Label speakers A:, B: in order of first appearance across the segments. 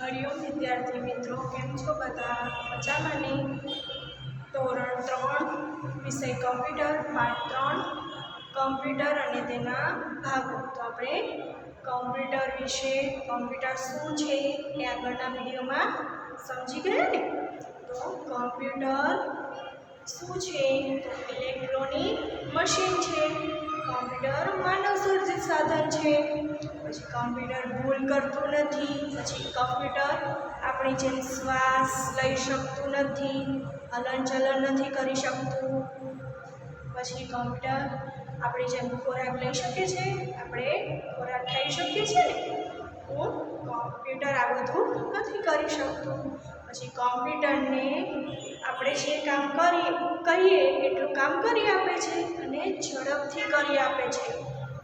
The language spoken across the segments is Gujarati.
A: हरिओम विद्यार्थी मित्रों, केम छो बधा मजामां ने? ધોરણ 3 વિષય કમ્પ્યુટર પાઠ 3 કમ્પ્યુટર અને તેના ભાગો। તો આપણે કમ્પ્યુટર વિશે, કમ્પ્યુટર શું છે એ આગળના વિડીયોમાં સમજી ગયા ને। તો કમ્પ્યુટર શું છે? તો ઇલેક્ટ્રોનિક મશીન છે। કમ્પ્યુટર માનવ સર્જિત સાધન છે। પછી કમ્પ્યુટર ભૂલ કરતું નથી। પછી કમ્પ્યુટર આપણી જેમ શ્વાસ લઈ શકતું નથી, હલનચલન નથી કરી શકતું। પછી કમ્પ્યુટર આપણી જેમ ખોરાક લઈ શકીએ છીએ, આપણે ખોરાક ખાઈ શકીએ છીએ ને, તો કમ્પ્યુટર આ બધું નથી કરી શકતું। પછી કમ્પ્યુટરને આપણે જે કામ કહીએ એટલું કામ કરી આપે છે અને ઝડપથી કરી આપે છે,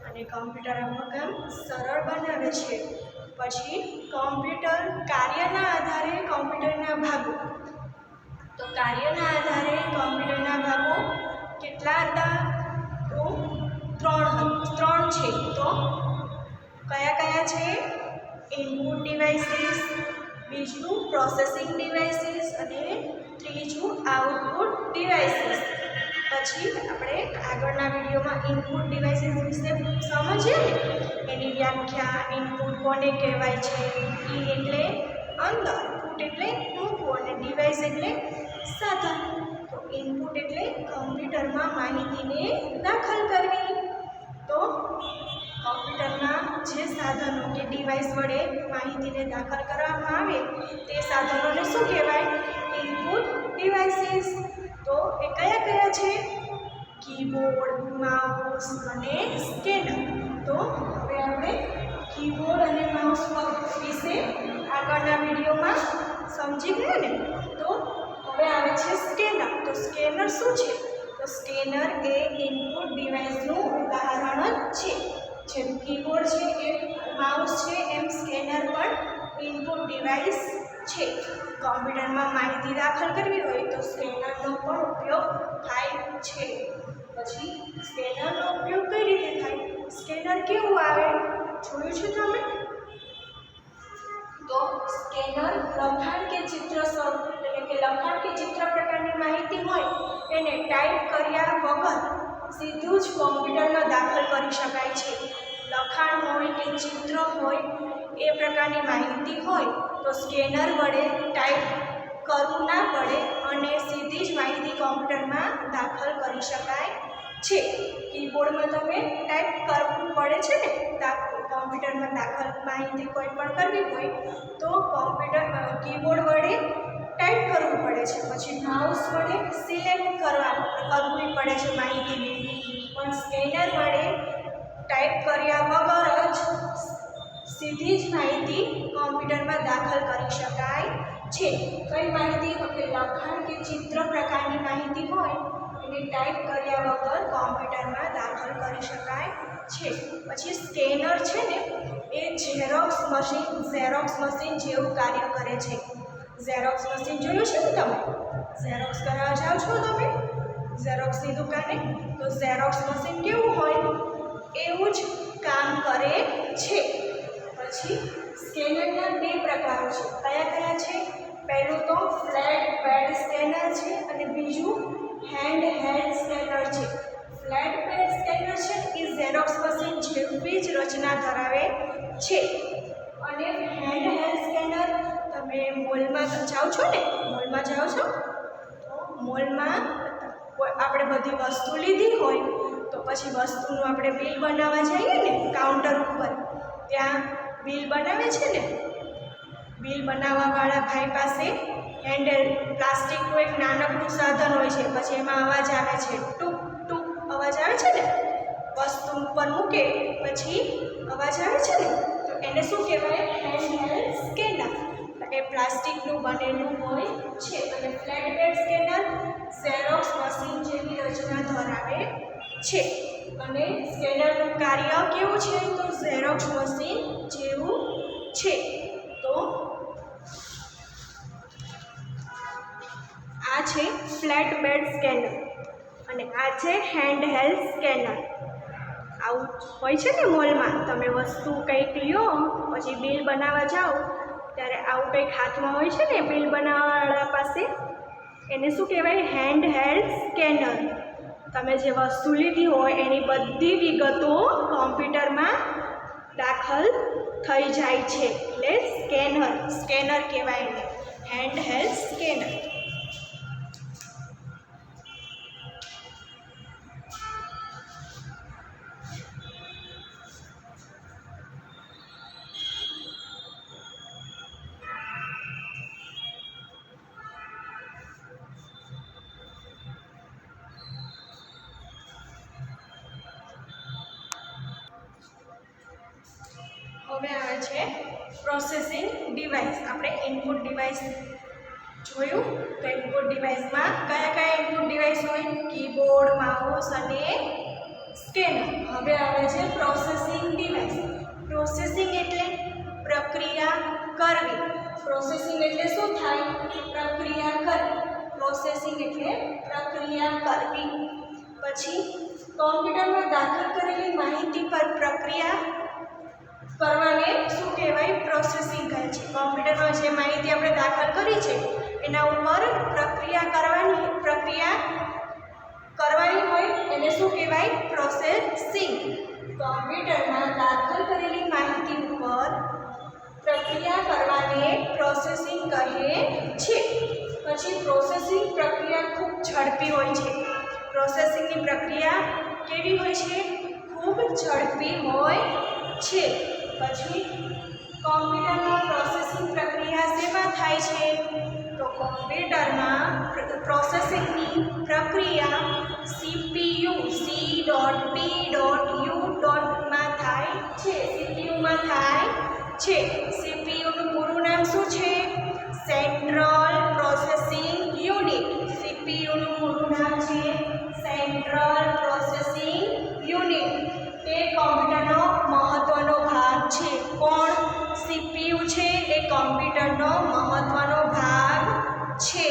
A: અને કમ્પ્યુટર આપણું કામ સરળ બનાવે છે। પછી કમ્પ્યુટર કાર્યના આધારે કમ્પ્યુટરના ભાગો। તો કાર્યના આધારે કમ્પ્યુટરના ભાગો કેટલા હતા? તો ત્રણ છે। તો કયા કયા છે? ઇનપુટ ડિવાઇસીસ, બીજું પ્રોસેસિંગ ડિવાઇસીસ અને ત્રીજું આઉટપુટ ડિવાઇસીસ। પછી આપણે આગળના વિડીયોમાં ઇનપુટ ડિવાઇસીસ વિશે સમજીએ ને, એની વ્યાખ્યા, ઇનપુટ કોને કહેવાય છે, ઈ એટલે અંદર, પુટ એટલે મૂકવું અને ડિવાઇસ એટલે સાધન। તો ઇનપુટ એટલે કમ્પ્યુટરમાં માહિતીને દાખલ કરવી। તો કમ્પ્યુટરના જે સાધનો કે ડિવાઇસ વડે માહિતીને દાખલ કરવામાં આવે તે સાધનોને શું કહેવાય? Input devices. તો એ કયા કયા છે? કીબોર્ડ, માઉસ અને સ્કેનર। તો હવે આપણે કીબોર્ડ અને માઉસ વિશે આગળના વિડીયોમાં સમજી ગયા ને। તો હવે આવે છે સ્કેનર। તો સ્કેનર શું છે? તો સ્કેનર એ ઇનપુટ ડિવાઇસનું ઉદાહરણ જ છે। જેમ કીબોર્ડ છે, એમ માઉસ છે, એમ સ્કેનર પણ ઇનપુટ ડિવાઇસ છે। કમ્પ્યુટરમાં માહિતી દાખલ કરવી હોય તો સ્કેનરનો પણ ઉપયોગ થાય છે। પછી સ્કેનરનો ઉપયોગ કઈ રીતે થાય? સ્કેનર કેવું આવે જોયું છે તમે? તો સ્કેનર લખાણ કે ચિત્ર એટલે કે લખાણ કે ચિત્ર પ્રકારની માહિતી હોય એને ટાઈપ કર્યા વગર સીધું જ કમ્પ્યુટરમાં દાખલ કરી શકાય છે। લખાણ હોય કે ચિત્ર હોય એ પ્રકારની માહિતી હોય તો સ્કેનર વડે ટાઈપ કરવું ના પડે અને સીધી જ માહિતી કમ્પ્યુટરમાં દાખલ કરી શકાય છે। કીબોર્ડમાં તમે ટાઈપ કરવું પડે છે ને, કમ્પ્યુટરમાં દાખલ માહિતી કોઈ પણ કરવી હોય તો કીબોર્ડ વડે ટાઈપ કરવું પડે છે। પછી માઉસ વડે સિલેક્ટ કરવી પડે છે માહિતીને, પણ સ્કેનર વડે ટાઈપ કર્યા વગર જ સીધી જ માહિતી કમ્પ્યુટરમાં દાખલ કરી શકાય છે। કઈ માહિતી? તો કે લખાણ કે ચિત્ર પ્રકારની માહિતી હોય એને ટાઈપ કર્યા વગર કમ્પ્યુટરમાં દાખલ કરી શકાય છે। પછી સ્કેનર છે ને એ ઝેરોક્સ મશીન જેવું કાર્ય કરે છે। ઝેરોક્સ મશીન જોયું છે ને તમે? ઝેરોક્સ કરાવવા જાઓ છો તમે ઝેરોક્સની દુકાને, તો ઝેરોક્સ મશીન કેવું હોય એવું જ કામ કરે છે। પછી સ્કેનરના બે પ્રકારો છે। કયા કયા છે? પહેલું તો ફ્લેટ બેડ સ્કેનર છે અને બીજું હેન્ડ હેલ્ડ સ્કેનર છે। ફ્લેટ બેડ સ્કેનર છે એ ઝેરોક્સ મશીન જેવી જ રચના ધરાવે છે, અને હેન્ડ હેલ્ડ સ્કેનર તમે મોલમાં જાઓ છો ને, મોલમાં જાઓ છો તો મોલમાં આપણે બધી વસ્તુ લીધી હોય તો પછી વસ્તુનું આપણે બિલ બનાવવા જઈએ ને કાઉન્ટર ઉપર, ત્યાં બિલ બનાવે છે ને, બિલ બનાવવાવાળા ભાઈ પાસે હેન્ડલ પ્લાસ્ટિકનું એક નાનકડું સાધન હોય છે, પછી એમાં અવાજ આવે છે, ટૂક ટૂક અવાજ આવે છે ને, વસ્તુ ઉપર મૂકે પછી અવાજ આવે છે ને, તો એને શું કહેવાય? Hand held scanner. એ પ્લાસ્ટિકનું બનેલું હોય છે। અને flat bed scanner Xerox machine જેવી રચના ધરાવે છે, અને સ્કેનરનું કાર્ય કેવું છે? તો ઝેરોક્સ મશીન જેવું છે। તો આ છે ફ્લેટ બેડ સ્કેનર અને આ છે હેન્ડ હેલ્ડ સ્કેનર। આવું હોય છે ને મોલમાં, તમે વસ્તુ કંઈક લ્યો પછી બિલ બનાવવા જાઓ ત્યારે આવું કંઈક હાથમાં હોય છે ને બિલ બનાવવાવાળા પાસે, એને શું કહેવાય? Hand held scanner. તમે જે વસ્તુ લીધી હોય એની બધી વિગતો કોમ્પ્યુટરમાં દાખલ થઈ જાય છે, એટલે સ્કેનર કહેવાય એને, હેન્ડ હેલ્ડ સ્કેનર. હવે આવે છે પ્રોસેસિંગ ડિવાઇસ. આપણે ઇનપુટ ડિવાઇસ જોયું, તો ઇનપુટ ડિવાઇસમાં કયા કયા ઇનપુટ ડિવાઇસ હોય? કીબોર્ડ, માઉસ અને સ્કેનર. હવે આવે છે પ્રોસેસિંગ ડિવાઇસ. પ્રોસેસિંગ એટલે પ્રક્રિયા કરવી. પ્રોસેસિંગ એટલે શું થાય? પ્રક્રિયા કરવી. પ્રોસેસિંગ એટલે પ્રક્રિયા કરવી. પછી કોમ્પ્યુટરમાં દાખલ કરેલી માહિતી પર પ્રક્રિયા કરવાને શું કહેવાય? પ્રોસેસિંગ કહે છે. કોમ્પ્યુટરમાં જે માહિતી આપણે દાખલ કરી છે એના ઉપર પ્રક્રિયા કરવાની હોય એને શું કહેવાય? પ્રોસેસિંગ. કોમ્પ્યુટરમાં દાખલ કરેલી માહિતી ઉપર પ્રક્રિયા કરવાને પ્રોસેસિંગ કહે છે. પછી પ્રોસેસિંગ પ્રક્રિયા ખૂબ ઝડપી હોય છે. પ્રોસેસિંગની પ્રક્રિયા કેવી હોય છે? ખૂબ ઝડપી હોય છે. પછી કોમ્પ્યુટરમાં પ્રોસેસિંગ પ્રક્રિયા શેમાં થાય છે? તો કોમ્પ્યુટરમાં પ્રોસેસિંગની પ્રક્રિયા CPU માં થાય છે. CPUમાં થાય છે. CPUનું પૂરું નામ શું છે? Central processing unit. CPUનું પૂરું નામ છે સેન્ટ્રલ પ્રોસેસિંગ યુનિટ. તે કોમ્પ્યુટરનો મહત્વનો ભાગ છે. કોણ? CPU છે એ કોમ્પ્યુટરનો મહત્વનો ભાગ છે.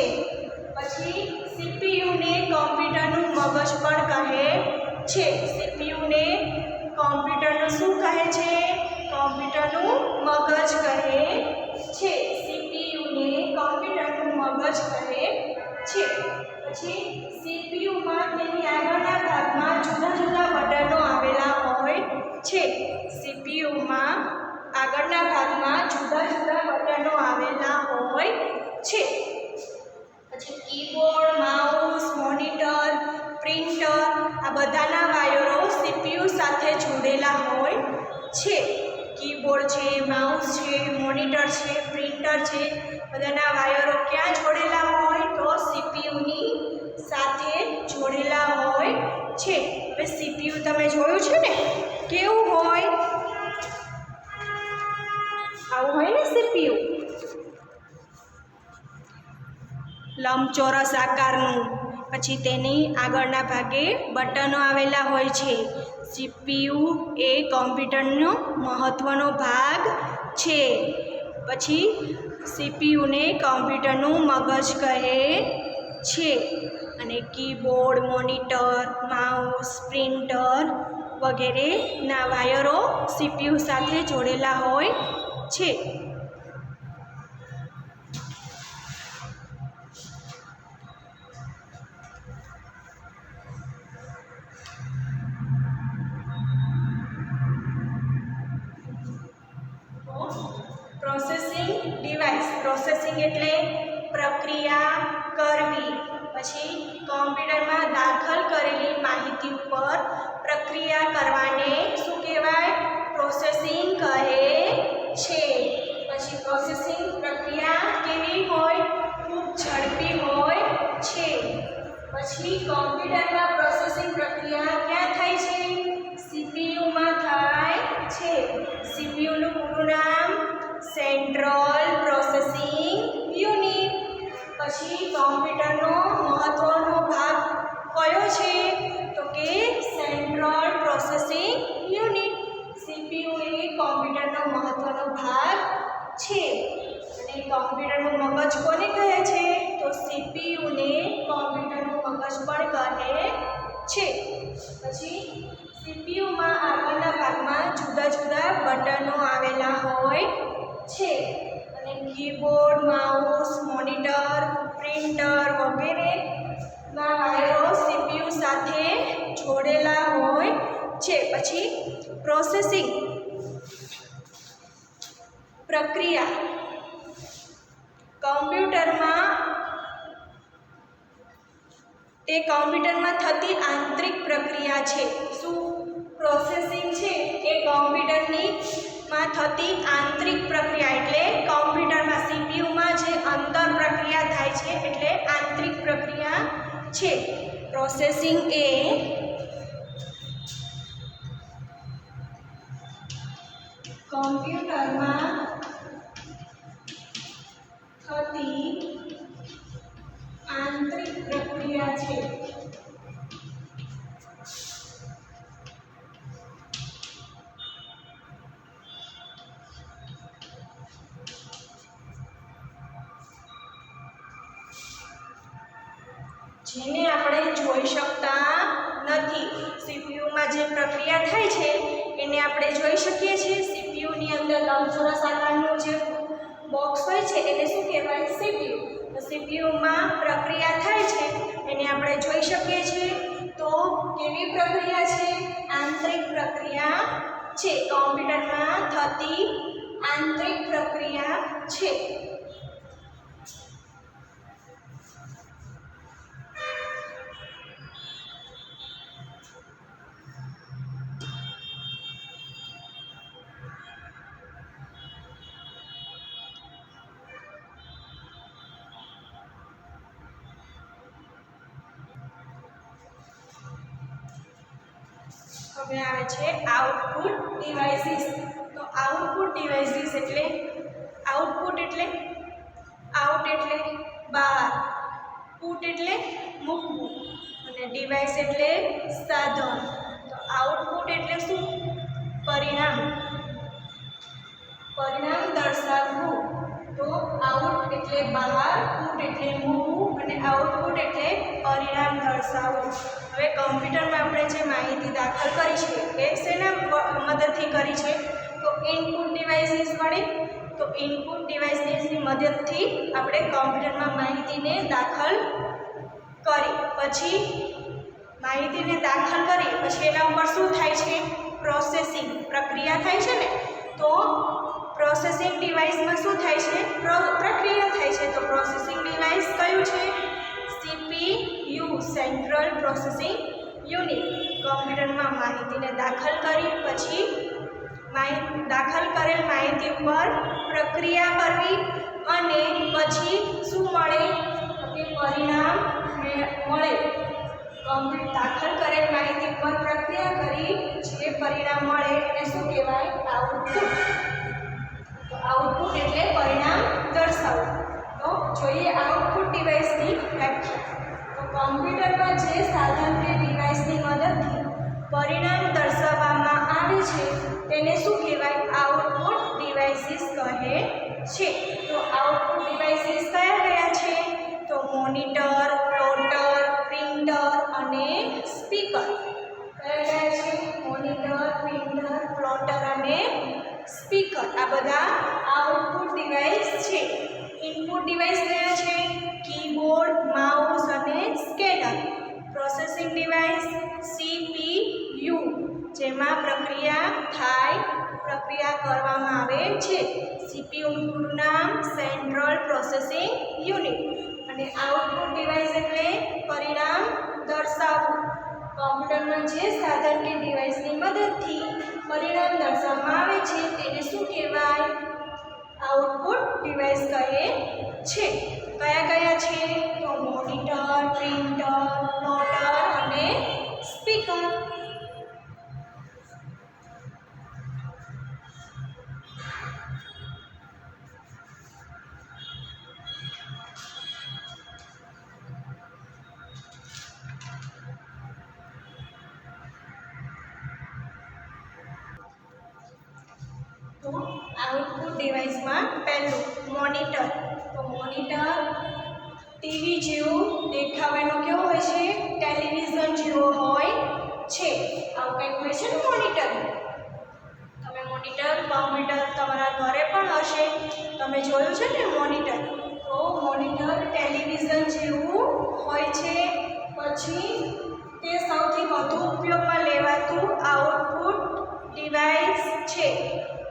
A: પછી CPUને કોમ્પ્યુટરનું મગજ પણ કહે છે. CPUને કોમ્પ્યુટરનું શું કહે છે? કોમ્પ્યુટરનું મગજ કહે છે. CPUને કોમ્પ્યુટરનું મગજ કહે છે. પછી CPUમાં તેની આગળના ભાગમાં જુદા જુદા બટનો આવેલા હોય છે. CPUમાં આગળના ભાગમાં જુદા જુદા બટનો આવેલા હોય છે. પછી કીબોર્ડ, માઉસ, મોનિટર, પ્રિન્ટર આ બધાના વાયરો CPU સાથે જોડેલા હોય છે. કીબોર્ડ છે, માઉસ છે, મોનિટર છે, પ્રિન્ટર છે, બધાના વાયરો ક્યાં જોડેલા હોય? તો CPUની સાથે જોડેલા હોય છે. હવે CPU તમે જોયું છે ને કેવું હોય? આવું હોય ને CPU, લંબચોરસ આકારનું. પછી તેની આગળના ભાગે બટનો આવેલા હોય છે. CPU એ કોમ્પ્યુટરનો મહત્વનો ભાગ છે. પછી CPUને કોમ્પ્યુટરનું મગજ કહે છે. અને કીબોર્ડ, મોનિટર, માઉસ, પ્રિન્ટર વગેરેના વાયરો CPU સાથે જોડેલા હોય છે. Processing device. પ્રોસેસિંગ એટલે પ્રક્રિયા કરવી. પછી કોમ્પ્યુટરમાં દાખલ કરેલી માહિતી ઉપર પ્રક્રિયા કરવાને શું કહેવાય? પ્રોસેસિંગ કહે છે. પછી પ્રોસેસિંગ પ્રક્રિયા કેવી હોય? ખૂબ ઝડપી હોય છે. પછી કોમ્પ્યુટરમાં પ્રોસેસિંગ પ્રક્રિયા ક્યાં થાય છે? CPUમાં થાય છે. CPUનું પૂરું નામ સેન્ટ્રલ પ્રોસેસિંગ યુનિટ. પછી કોમ્પ્યુટરનો મહત્વનો ભાગ કયો છે? તો કે સેન્ટ્રલ પ્રોસેસિંગ યુનિટ. CPU એ કોમ્પ્યુટરનો મહત્વનો ભાગ છે. અને કોમ્પ્યુટરનું મગજ કોને કહે છે? તો CPUને કોમ્પ્યુટરનું મગજ પણ કહે છે. પછી CPUમાં આગળના ભાગમાં જુદા જુદા બટનો આવેલા હોય છે. અને કીબોર્ડ, માઉસ, મોનિટર, પ્રિન્ટર વગેરેના વાયરો સીપીયુ સાથે જોડેલા હોય છે. પછી પ્રોસેસિંગ પ્રક્રિયા કમ્પ્યુટરમાં થતી આંતરિક પ્રક્રિયા છે. શું પ્રોસેસિંગ છે એ કમ્પ્યુટરમાં થતી આંતરિક પ્રક્રિયા એટલે કમ્પ્યુટરમાં સીપીયુમાં જે અંતર પ્રક્રિયા થાય છે એટલે આંતરિક પ્રક્રિયા છે. પ્રોસેસિંગ એ કમ્પ્યુટરમાં થતી આંતરિક પ્રક્રિયા છે. જેને આપણે જોઈ શકતા નથી. સીપીયુમાં જે પ્રક્રિયા થાય છે એને આપણે જોઈ શકીએ છીએ. સીપીયુની અંદર લંબચોરસ આકારનું જે બોક્સ હોય છે એને શું કહેવાય? સીપીયુ. તો સીપીયુમાં પ્રક્રિયા થાય છે એને આપણે જોઈ શકીએ છીએ. તો કેવી પ્રક્રિયા છે? આંતરિક પ્રક્રિયા છે. કમ્પ્યુટરમાં થતી આંતરિક પ્રક્રિયા છે. હવે આવે છે આઉટપુટ ડિવાઇસીસ. તો આઉટપુટ ડિવાઇસીસ એટલે આઉટપુટ એટલે આઉટ એટલે બહાર, પુટ એટલે મૂકવું અને ડિવાઇસ એટલે સાધન. તો આઉટપુટ એટલે શું? પરિણામ દર્શાવવું. તો આઉટ એટલે બહાર, પુટ એટલે મૂકવું અને આઉટપુટ એટલે પરિણામ દર્શાવવું. હવે કમ્પ્યુટરમાં આપણે જે માહિતી દાખલ કરી છે એ શેના મદદથી કરી છે? તો ઇનપુટ ડિવાઇસીસ વડે. તો ઇનપુટ ડિવાઇસીસની મદદથી આપણે કમ્પ્યુટરમાં માહિતીને દાખલ કરી. પછી માહિતીને દાખલ કરી પછી એના ઉપર શું થાય છે? પ્રોસેસિંગ પ્રક્રિયા થાય છે ને. તો પ્રોસેસિંગ ડિવાઇસમાં શું થાય છે? પ્રક્રિયા થાય છે. તો પ્રોસેસિંગ ડિવાઇસ કયું છે? CPU, central processing unit. કમ્પ્યુટરમાં માહિતીને દાખલ કરી પછી દાખલ કરેલ માહિતી ઉપર પ્રક્રિયા કરવી અને પછી શું મળે? કે પરિણામ મળે. દાખલ કરેલ માહિતી પર પ્રક્રિયા કરી જે પરિણામ મળે એને શું કહેવાય? આઉટપુટ. તો આઉટપુટ એટલે પરિણામ દર્શાવવું. તો જોઈએ આઉટપુટ ડિવાઇસની વ્યાખ્યા. તો કમ્પ્યુટરમાં જે સાધન કે ડિવાઇસની મદદથી પરિણામ દર્શાવવામાં આવે છે તેને શું કહેવાય? આઉટપુટ ડિવાઇસીસ કહે છે. તો આઉટપુટ ડિવાઇસીસ કયા કયા છે? તો મોનિટર, પ્લોટર, પ્રિન્ટર અને સ્પીકર. કયા કયા છે? મોનિટર, પ્રિન્ટર, પ્લોટર અને સ્પીકર. આ બધા આઉટપુટ ડિવાઇસ છે. ઇનપુટ ડિવાઇસ કયા છે? કીબોર્ડ, માઉસ અને સ્કેનર. પ્રોસેસિંગ ડિવાઇસ સીપીયુ જેમાં પ્રક્રિયા કરવામાં આવે છે. સીપીયુનું પૂરું નામ સેન્ટ્રલ પ્રોસેસિંગ યુનિટ. અને આઉટપુટ ડિવાઇસ એટલે પરિણામ દર્શાવવું. કમ્પ્યુટરમાં જે સાધન કે ડિવાઇસની મદદથી પરિણામ દર્શાવવામાં આવે છે તેને શું કહેવાય? આઉટપુટ ડિવાઇસ કહે છે. કયા કયા છે? તો મોનિટર, પ્રિન્ટર, પ્લોટર અને સ્પીકર. તો આઉટપુટ ડિવાઇસમાં પહેલું મોનિટર. તો મોનિટર ટીવી જેવું દેખાવાનો કેવો હોય છે? ટેલિવિઝન જેવો હોય છે. આવું કંઈક હોય છે ને મોનિટર. તમે મોનિટર કમ્પ્યુટર તમારા ઘરે પણ હશે, તમે જોયું છે ને મોનિટર. તો મોનિટર ટેલિવિઝન જેવું હોય છે. પછી તે સૌથી વધુ ઉપયોગમાં લેવાતું આઉટપુટ ડિવાઇસ છે.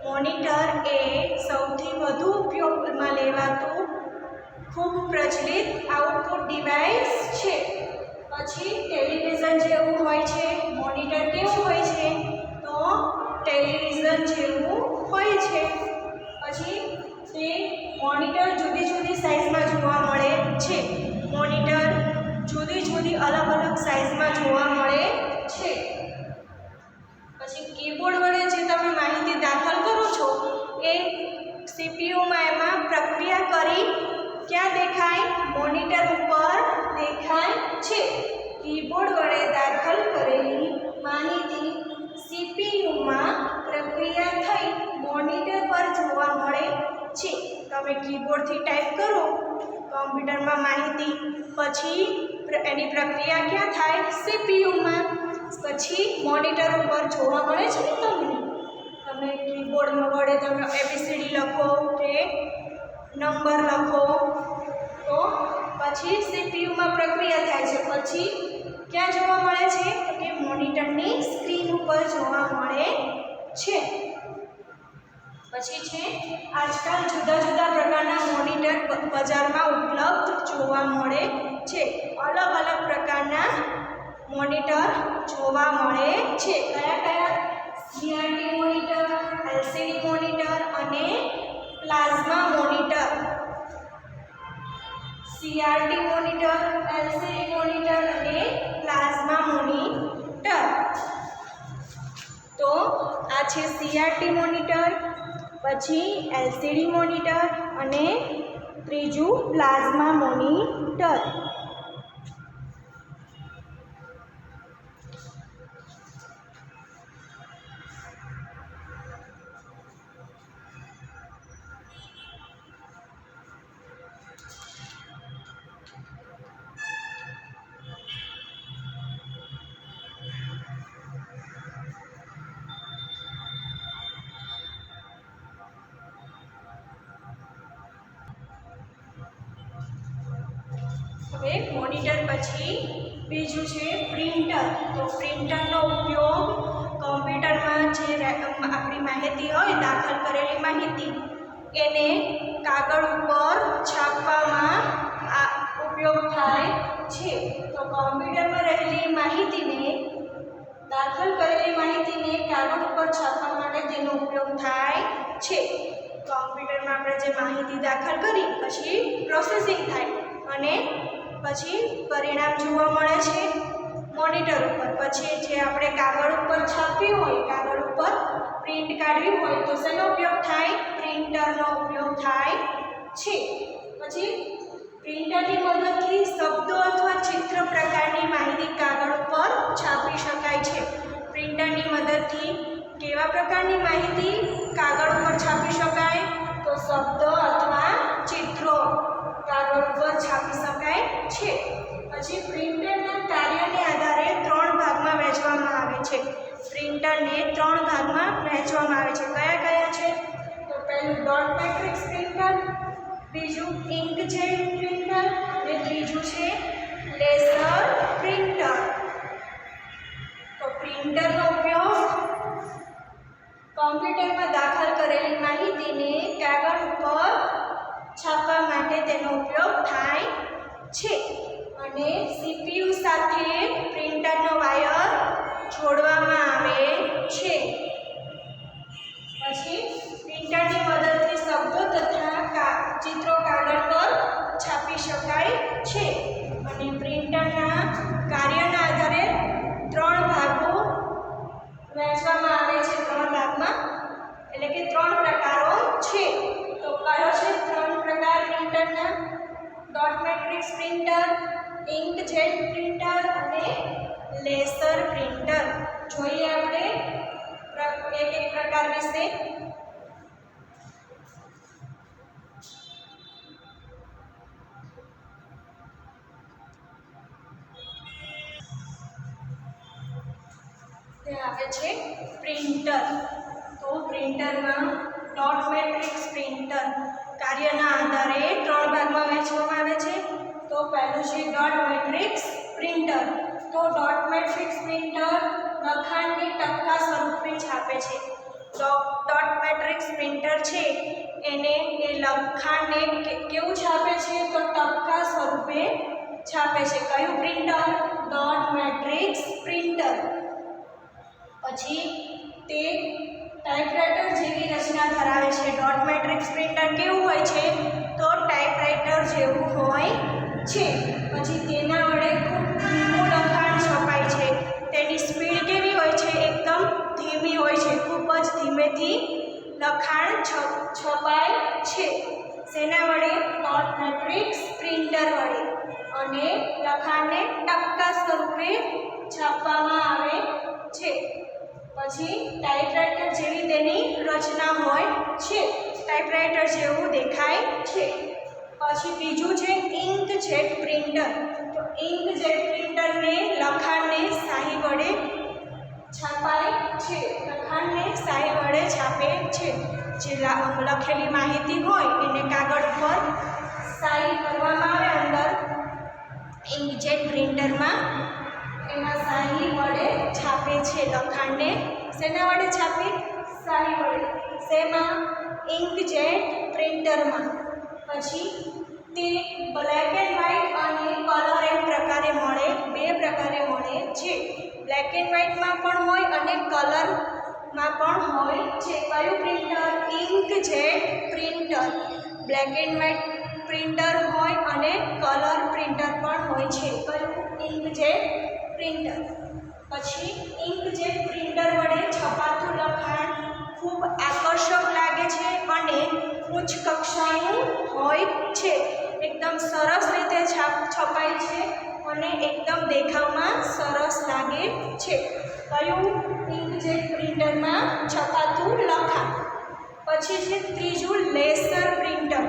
A: મોનિટર એ સૌથી વધુ ઉપયોગમાં લેવાતું ખૂબ પ્રચલિત આઉટપુટ ડિવાઇસ છે. પછી ટેલિવિઝન જેવું હોય છે. મોનિટર કેવું હોય છે? તો ટેલિવિઝન જેવું હોય છે. પછી તે મોનિટર જુદી જુદી સાઇઝમાં જોવા મળે છે. મોનિટર જુદી જુદી અલગ અલગ સાઇઝમાં જોવા મળે છે. પછી કીબોર્ડ વડે જે તમે માહિતી દાખલ કરો છો એ સીપીયુમાં એમાં પ્રક્રિયા કરી ક્યાં દેખાય? મોનિટર ઉપર દેખાય છે. કીબોર્ડ વડે દાખલ કરેલી માહિતી સીપીયુમાં પ્રક્રિયા થઈ મોનિટર પર જોવા મળે છે. તમે કીબોર્ડથી ટાઈપ કરો કમ્પ્યુટરમાં માહિતી, પછી એની પ્રક્રિયા ક્યાં થાય? સીપીયુમાં. પછી મોનિટર ઉપર જોવા મળે છે ને તમે કીબોર્ડ વડે તમે એબીસીડી લખો કે નંબર લખો તો પછી સીપીયુમાં પ્રક્રિયા થાય છે. પછી ક્યાં જોવા મળે છે? તો કે મોનિટરની સ્ક્રીન ઉપર જોવા મળે છે. પછી છે આજકાલ જુદા જુદા પ્રકારના મોનિટર બજારમાં ઉપલબ્ધ જોવા મળે છે. અલગ અલગ પ્રકારના મોનિટર જોવા મળે છે. કયા કયા? સીઆરટી મોનિટર, એલસીડી મોનિટર અને plasma monitor. CRT monitor, LCD monitor અને પ્લાઝમા મોનિટર. તો આ છે સીઆરટી મોનિટર, પછી એલસીડી મોનિટર અને ત્રીજું પ્લાઝમા મોનિટર. હવે મોનિટર પછી બીજું છે પ્રિન્ટર. તો પ્રિન્ટરનો ઉપયોગ કમ્પ્યુટરમાં જે આપણી માહિતી હોય દાખલ કરેલી માહિતી એને કાગળ ઉપર છાપવામાં ઉપયોગ થાય છે. તો કમ્પ્યુટરમાં રહેલી માહિતીને દાખલ કરેલી માહિતીને કાગળ ઉપર છાપવા માટે તેનો ઉપયોગ થાય છે. કમ્પ્યુટરમાં આપણે જે માહિતી દાખલ કરી પછી પ્રોસેસિંગ થાય અને પછી પરિણામ જોવા મળે છે મોનિટર ઉપર. પછી જે આપણે કાગળ ઉપર છાપ્યું હોય, કાગળ ઉપર પ્રિન્ટ કાઢવી હોય તો શેનો ઉપયોગ થાય? પ્રિન્ટરનો ઉપયોગ થાય છે. પછી પ્રિન્ટરની મદદથી શબ્દો અથવા ચિત્ર પ્રકારની માહિતી કાગળ ઉપર છાપી શકાય છે. પ્રિન્ટરની મદદથી કેવા પ્રકારની માહિતી કાગળ ઉપર છાપી શકાય? તો શબ્દો અથવા ચિત્રો કાગળ ઉપર છાપી શકાય છે. પછી પ્રિન્ટરના કાર્યને આધારે 3 ભાગમાં વહેંચવામાં આવે છે. પ્રિન્ટરને 3 ભાગમાં વહેંચવામાં આવે છે. કયા કયા છે? તો પહેલું ડોટ મેટ્રિક્સ પ્રિન્ટર, બીજું ઇન્કજેટ પ્રિન્ટર અને ત્રીજું છે લેસર પ્રિન્ટર. તો પ્રિન્ટરનો ઉપયોગ કમ્પ્યુટરમાં દાખલ કરેલી માહિતીને કાગળ ઉપર છાપવા માટે તેનો ઉપયોગ થાય છે. અને સીપીયુ સાથે પ્રિન્ટરનો વાયર જોડવામાં આવે છે. પછી પ્રિન્ટરની મદદથી શબ્દો તથા ચિત્રો કાગળ પર છાપી શકાય છે. અને પ્રિન્ટરના કાર્યના આધારે 3 ભાગો વહેંચવામાં આવે છે. 3 ભાગમાં એટલે કે 3 પ્રકારો છે. તો કયો છે 3 પ્રકાર પ્રિન્ટરના? Dot matrix printer, inkjet printer અને લેસર પ્રિન્ટર. જોઈએ આપણે એક એક પ્રકાર વિશે. તે આવે છે પ્રિન્ટર. તો પ્રિન્ટરમાં ડોટ મેટ્રિક્સ પ્રિન્ટર કાર્યના આધારે 3 ભાગમાં વહેંચવામાં આવે છે. તો પહેલું છે ડોટ મેટ્રિક્સ પ્રિન્ટર. તો ડોટ મેટ્રિક્સ પ્રિન્ટર લખાણને ટપકા સ્વરૂપે છાપે છે. તો ડોટ મેટ્રિક્સ પ્રિન્ટર છે એને એ લખાણને કેવું છાપે છે? તો ટપકા સ્વરૂપે છાપે છે. કયું પ્રિન્ટર? Dot matrix printer. પછી તે ટાઈપરાઇટર જેવી રચના ધરાવે છે. ડોટ મેટ્રિક્સ પ્રિન્ટર કેવું હોય છે? તો ટાઈપરાઇટર જેવું હોય છે. પછી તેના વડે ખૂબ ધીમું લખાણ છપાય છે. તેની સ્પીડ કેવી હોય છે? એકદમ ધીમી હોય છે. ખૂબ જ ધીમેથી લખાણ છપાય છે. શેના વડે? ડોટ મેટ્રિક્સ પ્રિન્ટર વડે. અને લખાણને ટપકા સ્વરૂપે છાપવામાં આવે છે. પછી ટાઈપરાઇટર જેવી તેની રચના હોય છે. ટાઈપરાઇટર જેવું દેખાય છે. પછી બીજું છે ઇન્કજેટ પ્રિન્ટર. તો ઇન્કજેટ પ્રિન્ટરને લખાણને શાહી વડે છાપાય છે. લખાણને શાહી વડે છાપે છે. જે લખેલી માહિતી હોય એને કાગળ પર શાહી કરવામાં આવે. અંદર ઇન્કજેટ પ્રિન્ટરમાં એમાં શાહી વડે છાપે છે. લખાણને શેના વડે છાપે? શાહી વડે. શેમાં? ઇન્કજેટ પ્રિન્ટરમાં. પછી તે બ્લેક એન્ડ વ્હાઇટ અને કલર એમ પ્રકારે મળે, 2 પ્રકારે મળે છે. બ્લેક એન્ડ વ્હાઇટમાં પણ હોય અને કલરમાં પણ હોય છે. કયું printer? Inkjet printer. Black and white printer હોય અને કલર પ્રિન્ટર પણ હોય છે. કયું? Inkjet printer. પછી ઇન્કજેટ પ્રિન્ટર વડે છપાતું લખાણ ખૂબ આકર્ષક લાગે છે અને ઉચ્ચ કક્ષાનું હોય છે. એકદમ સરસ રીતે છપાય છે અને એકદમ દેખાવમાં સરસ લાગે છે. કયું? ઇન્કજેટ પ્રિન્ટરમાં છપાતું લખાણ. પછી છે ત્રીજું લેસર પ્રિન્ટર.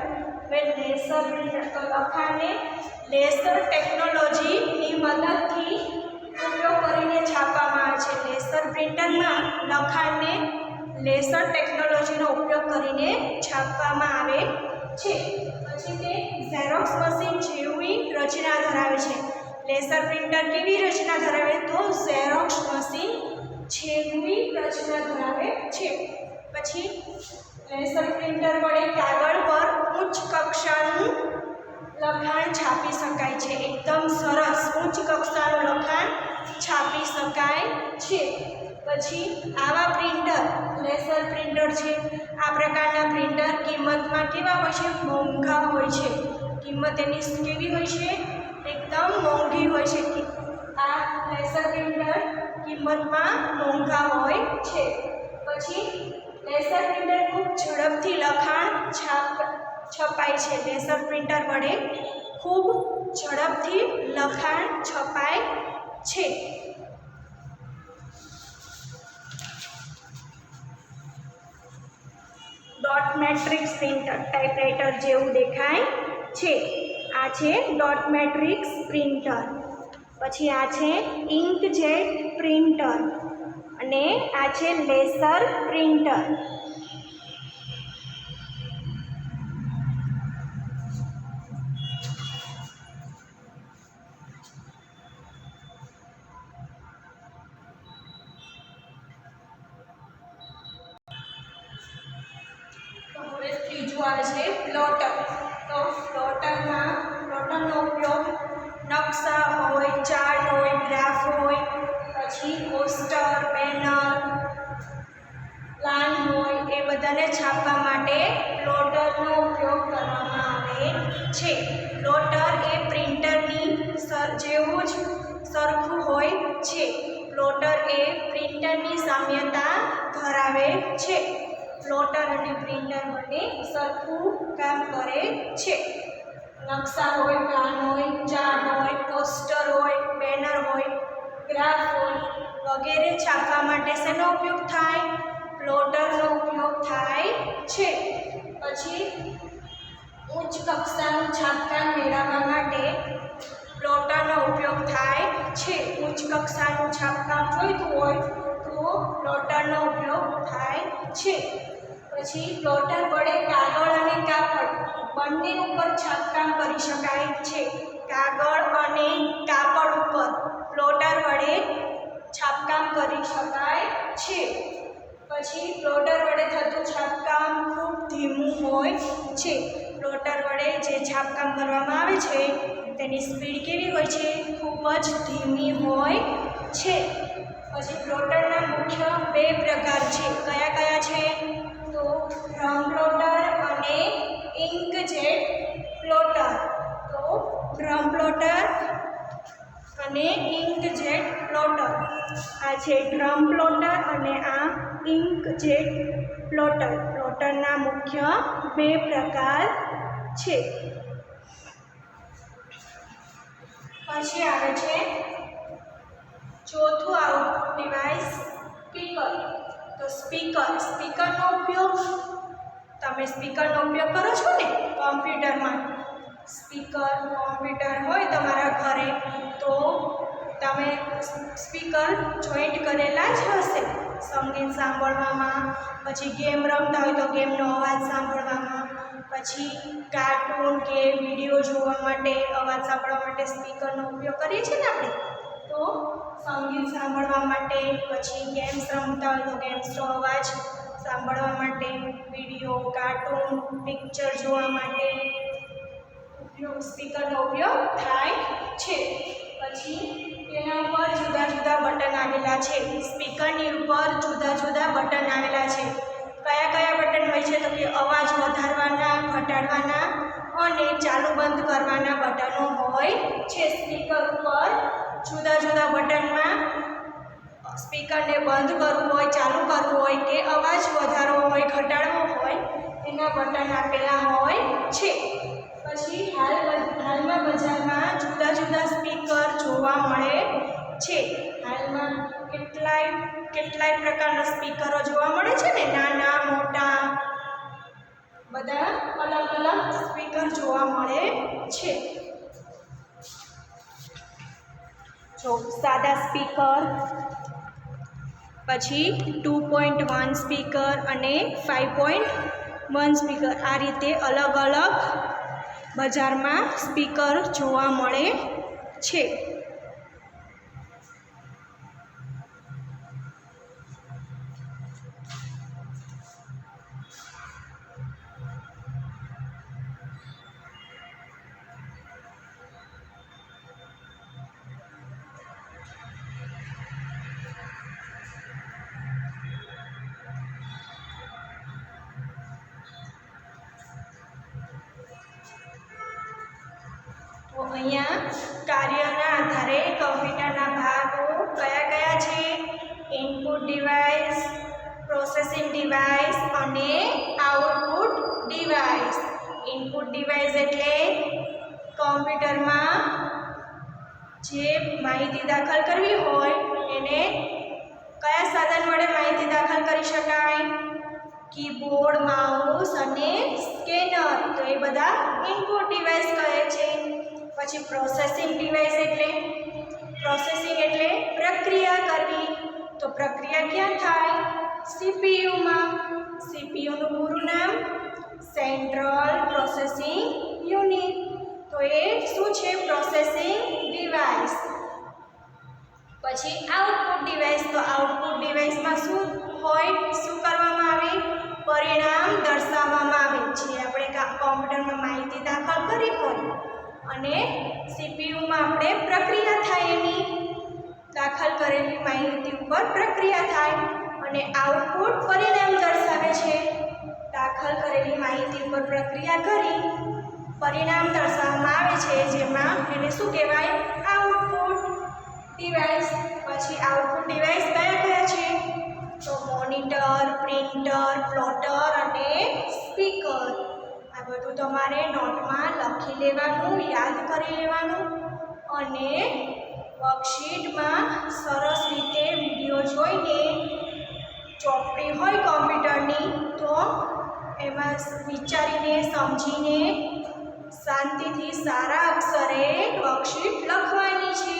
A: હવે લેસર પ્રિન્ટર તો લખાણને લેસર ટેકનોલોજીની મદદથી ઉપયોગ કરીને છાપવામાં આવે છે. લેસર પ્રિન્ટરમાં લખાણને લેસર ટેકનોલોજીનો ઉપયોગ કરીને છાપવામાં આવે છે. પછી તે ઝેરોક્સ મશીન જેવી રચના ધરાવે છે. લેસર પ્રિન્ટર કેવી રચના ધરાવે? તો ઝેરોક્સ મશીન જેવી રચના ધરાવે છે. પછી લેસર પ્રિન્ટર વડે કાગળ પર ઉચ્ચ કક્ષાનું લખાણ છાપી શકાય છે. એકદમ સરસ ઉચ્ચ કક્ષાનું લખાણ છાપી શકાય છે. પછી આવા પ્રિન્ટર લેસર પ્રિન્ટર છે. આ પ્રકારના પ્રિન્ટર કિંમતમાં કેવા હોય છે? મોંઘા હોય છે. કિંમત એની કેવી હોય છે? એકદમ મોંઘી હોય છે. આ લેસર પ્રિન્ટર કિંમતમાં મોંઘા હોય છે. પછી લેસર પ્રિન્ટર ખૂબ ઝડપથી લખાણ છપાય છે. લેસર પ્રિન્ટર વડે ખૂબ ઝડપથી લખાણ છપાય છે. ડોટ મેટ્રિક્સ પ્રિન્ટર ટાઈપરાઇટર જેવું દેખાય છે. આ છે ડોટ મેટ્રિક્સ પ્રિન્ટર. પછી આ છે ઇન્કજેટ પ્રિન્ટર અને આ છે લેસર પ્રિન્ટર. હવે ત્રીજું આવે છે પ્લોટર. તો પ્લોટરનો ઉપયોગ નકશા હોય, ચાર્ટ હોય, ગ્રાફ હોય, પછી પોસ્ટર, બેનર, પ્લાન હોય એ બધાને છાપવા માટે પ્લોટરનો ઉપયોગ કરવામાં આવે છે. પ્લોટર એ પ્રિન્ટરની જેવું જ સરખું હોય છે. પ્લોટર એ પ્રિન્ટરની સામ્યતા ધરાવે છે. પ્લોટર અને પ્રિન્ટર બંને સરખું કામ કરે છે. નકશા હોય, પ્લાન હોય, ચાર્ટ હોય, પોસ્ટર હોય, બેનર હોય, ગ્રાફ હોય વગેરે છાપવા માટે શેનો ઉપયોગ થાય? પ્લોટરનો ઉપયોગ થાય છે. પછી ઉચ્ચ કક્ષાનું છાપકામ મેળવવા માટે પ્લોટરનો ઉપયોગ થાય છે. ઉચ્ચ કક્ષાનું છાપકામ જોઈતું હોય તો પ્લોટરનો ઉપયોગ થાય છે. પછી પ્લોટર વડે કાગળ અને કાપડ બંને ઉપર છાપકામ કરી શકાય છે. કાગળ અને કાપડ ઉપર પ્લોટર વડે છાપકામ કરી શકાય છે. પછી પ્લોટર વડે થતું છાપકામ ખૂબ ધીમું હોય છે. પ્લોટર વડે જે છાપકામ કરવામાં આવે છે તેની સ્પીડ કેવી હોય છે? ખૂબ જ ધીમી હોય છે. પછી પ્લોટરના મુખ્ય બે પ્રકાર છે. કયા કયા છે? તો ડ્રમ પ્લોટર અને ઇન્કજેટ પ્લોટર. તો ડ્રમ પ્લોટર અને ઇન્કજેટ પ્લોટર. આ છે ડ્રમ પ્લોટર અને આ ઇન્કજેટ પ્લોટર. પ્લોટરના મુખ્ય બે પ્રકાર છે. પછી આવે છે ચોથું આઉટપુટ ડિવાઇસ સ્પીકર. તો સ્પીકરનો ઉપયોગ તમે સ્પીકરનો ઉપયોગ કરો છો ને કોમ્પ્યુટરમાં. કોમ્પ્યુટર હોય તમારા ઘરે તો તમે સ્પીકર જોઈન્ટ કરેલા જ હશે સંગીત સાંભળવામાં, પછી ગેમ રમતા હોય તો ગેમનો અવાજ સાંભળવામાં, પછી કાર્ટૂન કે વિડીયો જોવા માટે અવાજ સાંભળવા માટે સ્પીકરનો ઉપયોગ કરીએ છીએ ને આપણે. તો સંગીત સાંભળવા માટે, પછી ગેમ્સ રમતા હોય તો ગેમ્સનો અવાજ સાંભળવા માટે, વિડીયો, કાર્ટૂન, પિક્ચર જોવા માટે સ્પીકરનો ઉપયોગ થાય છે. પછી તેના ઉપર જુદા જુદા બટન આવેલા છે. સ્પીકરની ઉપર જુદા જુદા બટન આવેલા છે. કયા કયા બટન હોય છે? તો કે અવાજ વધારવાના, ઘટાડવાના અને ચાલુ બંધ કરવાના બટનો હોય છે. સ્પીકર ઉપર જુદા જુદા બટનમાં સ્પીકરને બંધ કરવું હોય, ચાલુ કરવું હોય કે અવાજ વધારવો હોય, ઘટાડવો હોય એના બટન આપેલા હોય છે. પછી હાલમાં બજારમાં જુદા જુદા સ્પીકર જોવા મળે છે. હાલમાં કેટલાય પ્રકારના સ્પીકરો જોવા મળે છે ને, નાના મોટા બધા અલગ અલગ સ્પીકર જોવા મળે છે. જો સાદા સ્પીકર, પછી 2.1 સ્પીકર અને 5.1 સ્પીકર, આ રીતે અલગ અલગ બજારમાં સ્પીકર જોવા મળે છે. તો અહીંયા કાર્યના આધારે કમ્પ્યુટરના ભાગો કયા કયા છે? ઇનપુટ ડિવાઇસ, પ્રોસેસિંગ ડિવાઇસ અને આઉટપુટ ડિવાઇસ. ઇનપુટ ડિવાઇસ એટલે કમ્પ્યુટરમાં જે માહિતી દાખલ કરવી હોય એને કયા સાધન વડે માહિતી દાખલ કરી શકાય? કીબોર્ડ, માઉસ અને સ્કેનર. તો એ બધા ઇનપુટ ડિવાઇસ કહે છે. પછી પ્રોસેસિંગ ડિવાઇસ એટલે પ્રક્રિયા કરવી. તો પ્રક્રિયા ક્યાં થાય? સીપીયુમાં. સીપીયુનું પૂરું નામ સેન્ટ્રલ પ્રોસેસિંગ યુનિટ. તો એ શું છે? Processing device. પછી આઉટપુટ ડિવાઇસ. તો આઉટપુટ ડિવાઇસમાં શું હોય? શું કરવામાં આવે? પરિણામ દર્શાવવામાં આવે. જે આપણે કોમ્પ્યુટરમાં માહિતી દાખલ કરી હોય અને સીપીયુમાં આપણે પ્રક્રિયા થાય, એની દાખલ કરેલી માહિતી ઉપર પ્રક્રિયા થાય અને આઉટપુટ પરિણામ દર્શાવે છે. દાખલ કરેલી માહિતી ઉપર પ્રક્રિયા કરી પરિણામ દર્શાવવામાં આવે છે, જેમાં એને શું કહેવાય? Output device. પછી આઉટપુટ ડિવાઇસ કયા કયા છે? તો મોનિટર, પ્રિન્ટર, પ્લોટર અને સ્પીકર. આ બધું તમારે નોટમાં લખી લેવાનું, યાદ કરી લેવાનું અને વર્કશીટમાં સરસ રીતે વિડીયો જોઈને, ચોપડી હોય કોમ્પ્યુટરની તો એમાં વિચારીને, સમજીને, શાંતિથી સારા અક્ષરે વર્કશીટ લખવાની છે.